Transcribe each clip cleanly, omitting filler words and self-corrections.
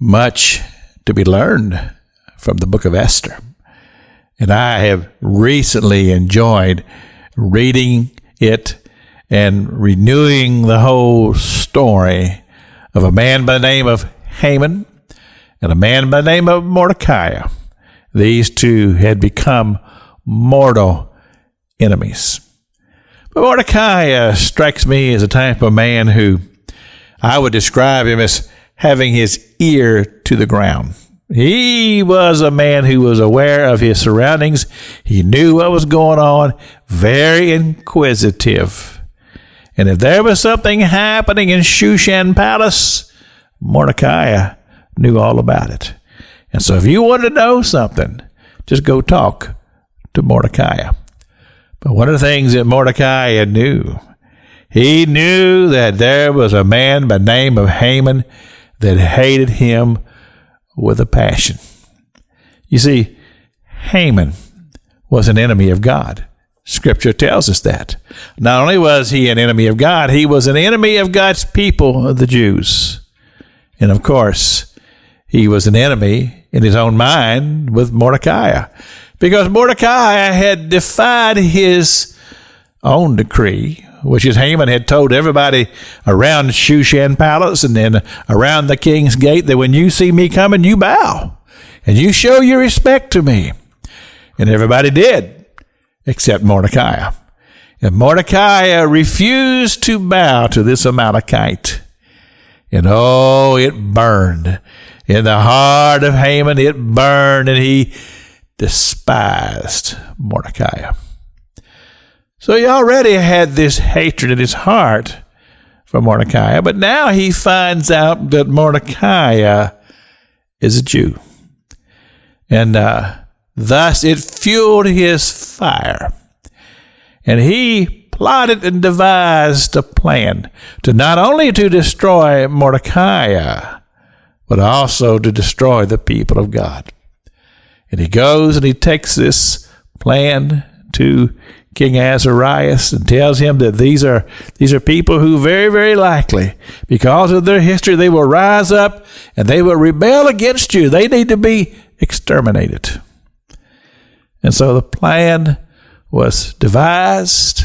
Much to be learned from the book of Esther. And I have recently enjoyed reading it and renewing the whole story of a man by the name of Haman and a man by the name of Mordecai. These two had become mortal enemies. But Mordecai strikes me as a type of man who I would describe him as having his ear to the ground. He was a man who was aware of his surroundings. He knew what was going on, very inquisitive. And if there was something happening in Shushan Palace, Mordecai knew all about it. And so if you wanted to know something, just go talk to Mordecai. But one of the things that Mordecai knew, he knew that there was a man by the name of Haman that hated him with a passion. You see, Haman was an enemy of God. Scripture tells us that. Not only was he an enemy of God, he was an enemy of God's people, the Jews. And of course, he was an enemy in his own mind with Mordecai, because Mordecai had defied his own decree, which is Haman had told everybody around Shushan Palace and then around the king's gate that when you see me coming, you bow and you show your respect to me. And everybody did, except Mordecai. And Mordecai refused to bow to this Amalekite. And oh, it burned. In the heart of Haman, it burned, and he despised Mordecai. So he already had this hatred in his heart for Mordecai, but now he finds out that Mordecai is a Jew. And thus it fueled his fire. And he plotted and devised a plan to not only to destroy Mordecai, but also to destroy the people of God. And he goes and he takes this plan to King Azarias and tells him that these are people who very, very likely, because of their history, they will rise up and they will rebel against you. They need to be exterminated. And so the plan was devised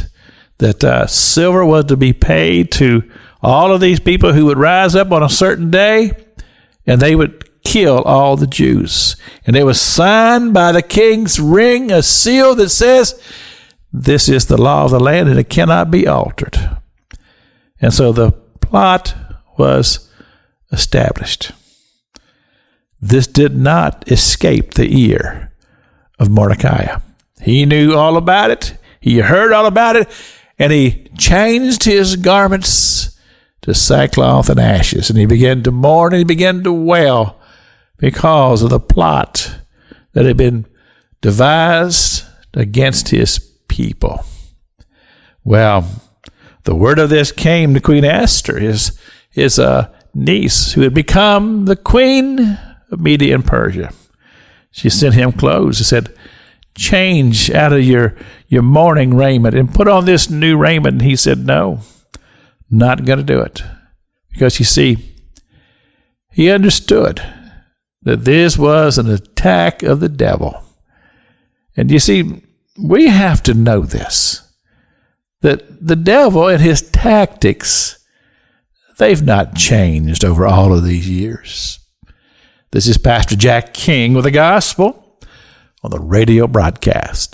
that silver was to be paid to all of these people who would rise up on a certain day, and they would kill all the Jews. And it was signed by the king's ring, a seal that says, this is the law of the land and it cannot be altered. And so the plot was established. This did not escape the ear of Mordecai. He knew all about it. He heard all about it. And he changed his garments to sackcloth and ashes. And he began to mourn and he began to wail because of the plot that had been devised against his people. Well, the word of this came to Queen Esther, his niece, who had become the queen of Media and Persia. She sent him clothes. She said, change out of your mourning raiment and put on this new raiment. And he said, no, not going to do it. Because you see, he understood that this was an attack of the devil. And you see, we have to know this, that the devil and his tactics, they've not changed over all of these years. This is Pastor Jack King with the gospel on the radio broadcast.